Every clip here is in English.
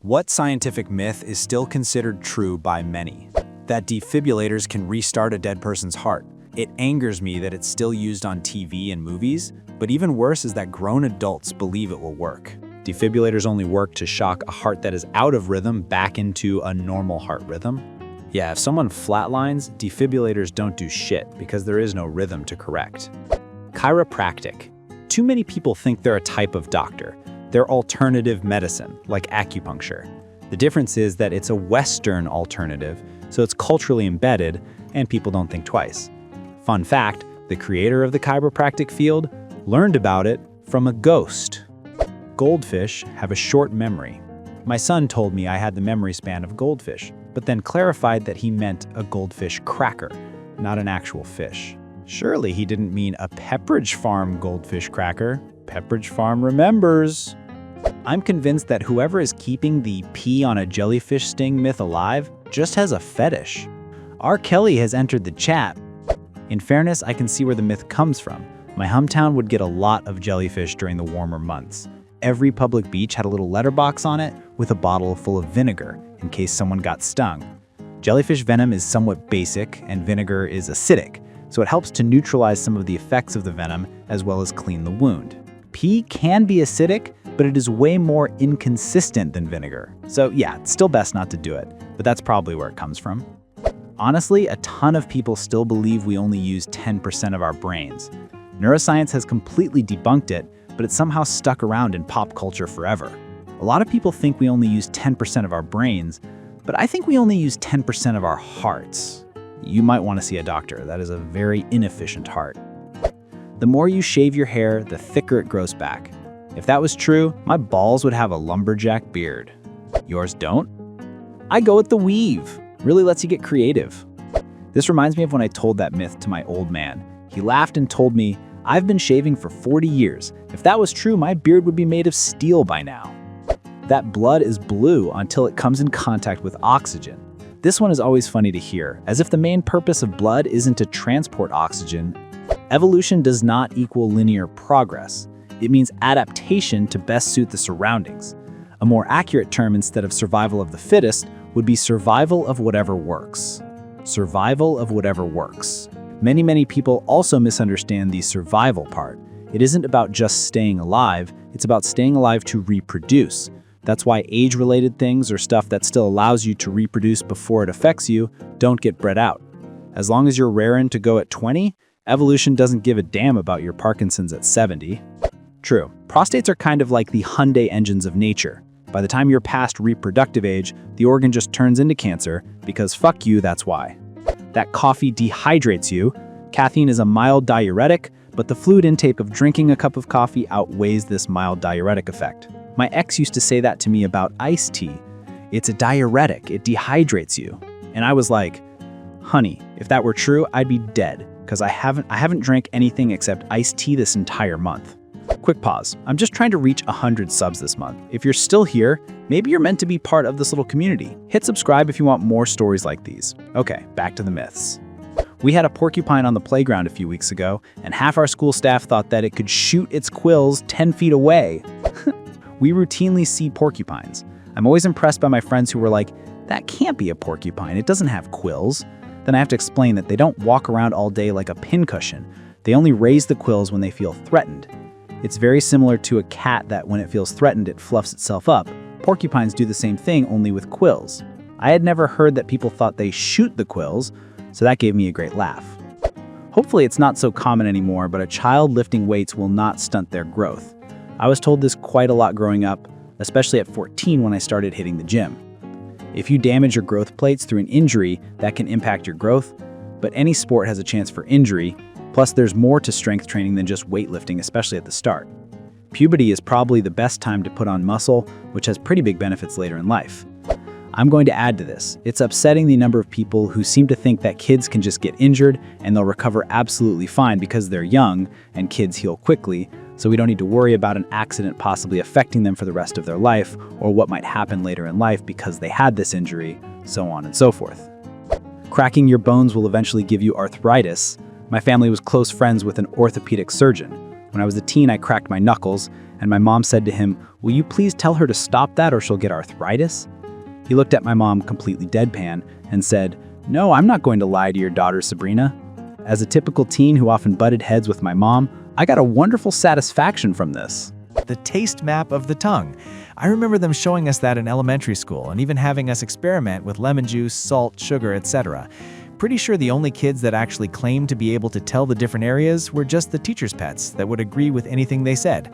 What scientific myth is still considered true by many? That defibrillators can restart a dead person's heart. It angers me that it's still used on TV and movies, but even worse is that grown adults believe it will work. Defibrillators only work to shock a heart that is out of rhythm back into a normal heart rhythm. Yeah, if someone flatlines, defibrillators don't do shit because there is no rhythm to correct. Chiropractic. Too many people think they're a type of doctor. They're alternative medicine, like acupuncture. The difference is that it's a Western alternative, so it's culturally embedded, and people don't think twice. Fun fact, the creator of the chiropractic field learned about it from a ghost. Goldfish have a short memory. My son told me I had the memory span of goldfish, but then clarified that he meant a goldfish cracker, not an actual fish. Surely he didn't mean a Pepperidge Farm goldfish cracker. Pepperidge Farm remembers. I'm convinced that whoever is keeping the pee on a jellyfish sting myth alive just has a fetish. R. Kelly has entered the chat. In fairness, I can see where the myth comes from. My hometown would get a lot of jellyfish during the warmer months. Every public beach had a little letterbox on it with a bottle full of vinegar in case someone got stung. Jellyfish venom is somewhat basic and vinegar is acidic, so it helps to neutralize some of the effects of the venom as well as clean the wound. Pee can be acidic, but it is way more inconsistent than vinegar. So yeah, it's still best not to do it, but that's probably where it comes from. Honestly, a ton of people still believe we only use 10% of our brains. Neuroscience has completely debunked it, but it's somehow stuck around in pop culture forever. A lot of people think we only use 10% of our brains, but I think we only use 10% of our hearts. You might want to see a doctor. That is a very inefficient heart. The more you shave your hair, the thicker it grows back. If that was true, my balls would have a lumberjack beard. Yours don't? I go with the weave. Really lets you get creative. This reminds me of when I told that myth to my old man. He laughed and told me, I've been shaving for 40 years. If that was true, my beard would be made of steel by now. That blood is blue until it comes in contact with oxygen. This one is always funny to hear, as if the main purpose of blood isn't to transport oxygen. Evolution does not equal linear progress. It means adaptation to best suit the surroundings. A more accurate term instead of survival of the fittest would be survival of whatever works. Survival of whatever works. Many people also misunderstand the survival part. It isn't about just staying alive, it's about staying alive to reproduce. That's why age-related things or stuff that still allows you to reproduce before it affects you don't get bred out. As long as you're raring to go at 20, evolution doesn't give a damn about your Parkinson's at 70. True, prostates are kind of like the Hyundai engines of nature. By the time you're past reproductive age, the organ just turns into cancer, because fuck you, that's why. That coffee dehydrates you. Caffeine is a mild diuretic, but the fluid intake of drinking a cup of coffee outweighs this mild diuretic effect. My ex used to say that to me about iced tea. It's a diuretic, it dehydrates you. And I was like, honey, if that were true, I'd be dead, because I haven't drank anything except iced tea this entire month. Quick pause. I'm just trying to reach 100 subs this month. If you're still here, maybe you're meant to be part of this little community. Hit subscribe if you want more stories like these. Okay, back to the myths. We had a porcupine on the playground a few weeks ago, and half our school staff thought that it could shoot its quills 10 feet away. We routinely see porcupines. I'm always impressed by my friends who were like, that can't be a porcupine, it doesn't have quills. Then I have to explain that they don't walk around all day like a pincushion. They only raise the quills when they feel threatened. It's very similar to a cat that when it feels threatened, it fluffs itself up. Porcupines do the same thing, only with quills. I had never heard that people thought they shoot the quills, so that gave me a great laugh. Hopefully it's not so common anymore, but a child lifting weights will not stunt their growth. I was told this quite a lot growing up, especially at 14 when I started hitting the gym. If you damage your growth plates through an injury, that can impact your growth, but any sport has a chance for injury. Plus, there's more to strength training than just weightlifting, especially at the start. Puberty is probably the best time to put on muscle, which has pretty big benefits later in life. I'm going to add to this. It's upsetting the number of people who seem to think that kids can just get injured and they'll recover absolutely fine because they're young and kids heal quickly, so we don't need to worry about an accident possibly affecting them for the rest of their life or what might happen later in life because they had this injury, so on and so forth. Cracking your bones will eventually give you arthritis. My family was close friends with an orthopedic surgeon. When I was a teen, I cracked my knuckles, and my mom said to him, "Will you please tell her to stop that or she'll get arthritis?" He looked at my mom completely deadpan and said, "No, I'm not going to lie to your daughter, Sabrina." As a typical teen who often butted heads with my mom, I got a wonderful satisfaction from this. The taste map of the tongue. I remember them showing us that in elementary school and even having us experiment with lemon juice, salt, sugar, etc. Pretty sure the only kids that actually claimed to be able to tell the different areas were just the teacher's pets that would agree with anything they said.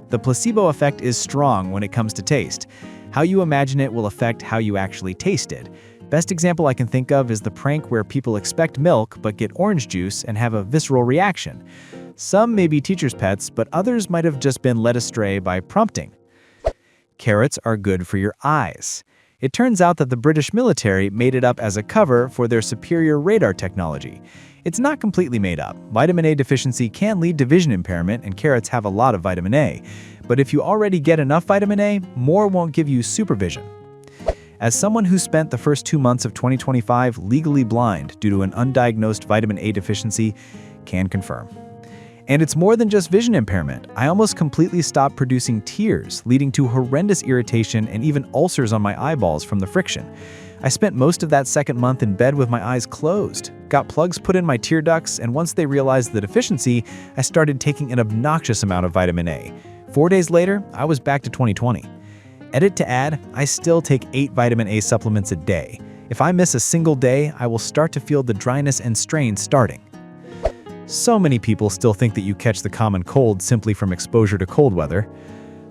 The placebo effect is strong when it comes to taste. How you imagine it will affect how you actually taste it. Best example I can think of is the prank where people expect milk but get orange juice and have a visceral reaction. Some may be teacher's pets, but others might have just been led astray by prompting. Carrots are good for your eyes. It turns out that the British military made it up as a cover for their superior radar technology. It's not completely made up. Vitamin A deficiency can lead to vision impairment, and carrots have a lot of vitamin A. But if you already get enough vitamin A, more won't give you supervision. As someone who spent the first 2 months of 2025 legally blind due to an undiagnosed vitamin A deficiency, can confirm. And it's more than just vision impairment. I almost completely stopped producing tears, leading to horrendous irritation and even ulcers on my eyeballs from the friction. I spent most of that second month in bed with my eyes closed, got plugs put in my tear ducts, and once they realized the deficiency, I started taking an obnoxious amount of vitamin A. 4 days later, I was back to 2020. Edit to add, I still take 8 vitamin A supplements a day. If I miss a single day, I will start to feel the dryness and strain starting. So many people still think that you catch the common cold simply from exposure to cold weather.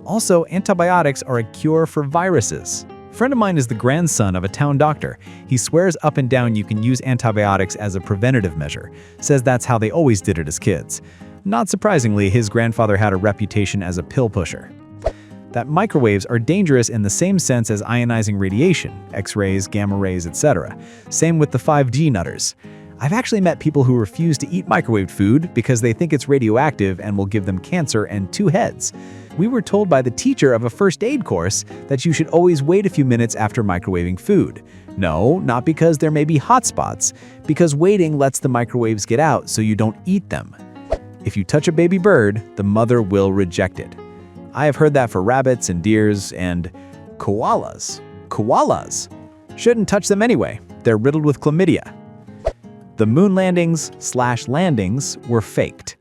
Also, antibiotics are a cure for viruses. A friend of mine is the grandson of a town doctor. He swears up and down you can use antibiotics as a preventative measure, says that's how they always did it as kids. Not surprisingly, his grandfather had a reputation as a pill pusher. That microwaves are dangerous in the same sense as ionizing radiation, X-rays, gamma rays, etc. Same with the 5G nutters. I've actually met people who refuse to eat microwaved food because they think it's radioactive and will give them cancer and 2 heads. We were told by the teacher of a first aid course that you should always wait a few minutes after microwaving food. No, not because there may be hot spots, because waiting lets the microwaves get out so you don't eat them. If you touch a baby bird, the mother will reject it. I have heard that for rabbits and deers and koalas. Koalas! Shouldn't touch them anyway. They're riddled with chlamydia. The moon landings/landings were faked.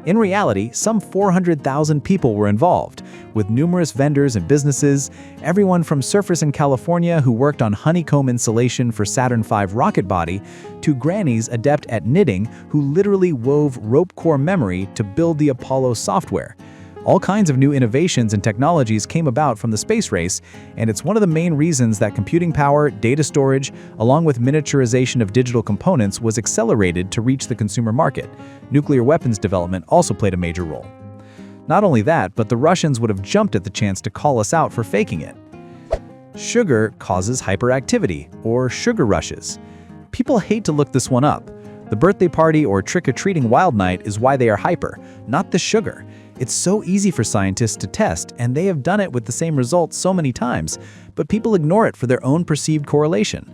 In reality, some 400,000 people were involved, with numerous vendors and businesses, everyone from surfers in California who worked on honeycomb insulation for Saturn V rocket body, to grannies adept at knitting who literally wove rope core memory to build the Apollo software. All kinds of new innovations and technologies came about from the space race, and it's one of the main reasons that computing power, data storage, along with miniaturization of digital components was accelerated to reach the consumer market. Nuclear weapons development also played a major role. Not only that, but the Russians would have jumped at the chance to call us out for faking it. Sugar causes hyperactivity, or sugar rushes. People hate to look this one up. The birthday party or trick-or-treating wild night is why they are hyper, not the sugar. It's so easy for scientists to test, and they have done it with the same results so many times, but people ignore it for their own perceived correlation.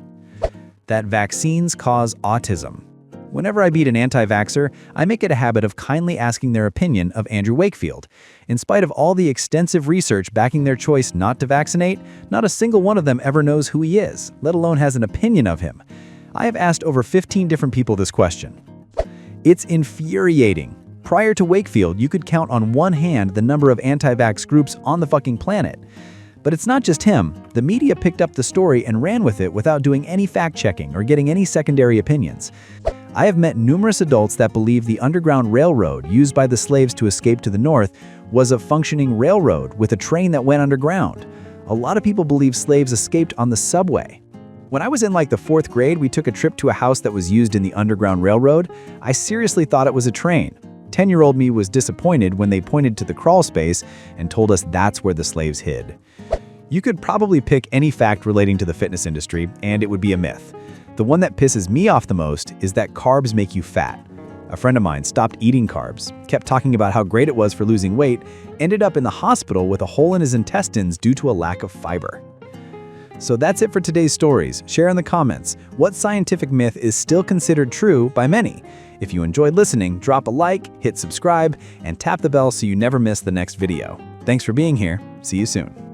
That vaccines cause autism. Whenever I meet an anti-vaxxer, I make it a habit of kindly asking their opinion of Andrew Wakefield. In spite of all the extensive research backing their choice not to vaccinate, not a single one of them ever knows who he is, let alone has an opinion of him. I have asked over 15 different people this question. It's infuriating. Prior to Wakefield, you could count on one hand the number of anti-vax groups on the fucking planet. But it's not just him. The media picked up the story and ran with it without doing any fact-checking or getting any secondary opinions. I have met numerous adults that believe the Underground Railroad used by the slaves to escape to the north was a functioning railroad with a train that went underground. A lot of people believe slaves escaped on the subway. When I was in like the 4th grade, we took a trip to a house that was used in the Underground Railroad. I seriously thought it was a train. 10-year-old me was disappointed when they pointed to the crawl space and told us that's where the slaves hid. You could probably pick any fact relating to the fitness industry, and it would be a myth. The one that pisses me off the most is that carbs make you fat. A friend of mine stopped eating carbs, kept talking about how great it was for losing weight, ended up in the hospital with a hole in his intestines due to a lack of fiber. So that's it for today's stories. Share in the comments what scientific myth is still considered true by many. If you enjoyed listening, drop a like, hit subscribe, and tap the bell so you never miss the next video. Thanks for being here. See you soon.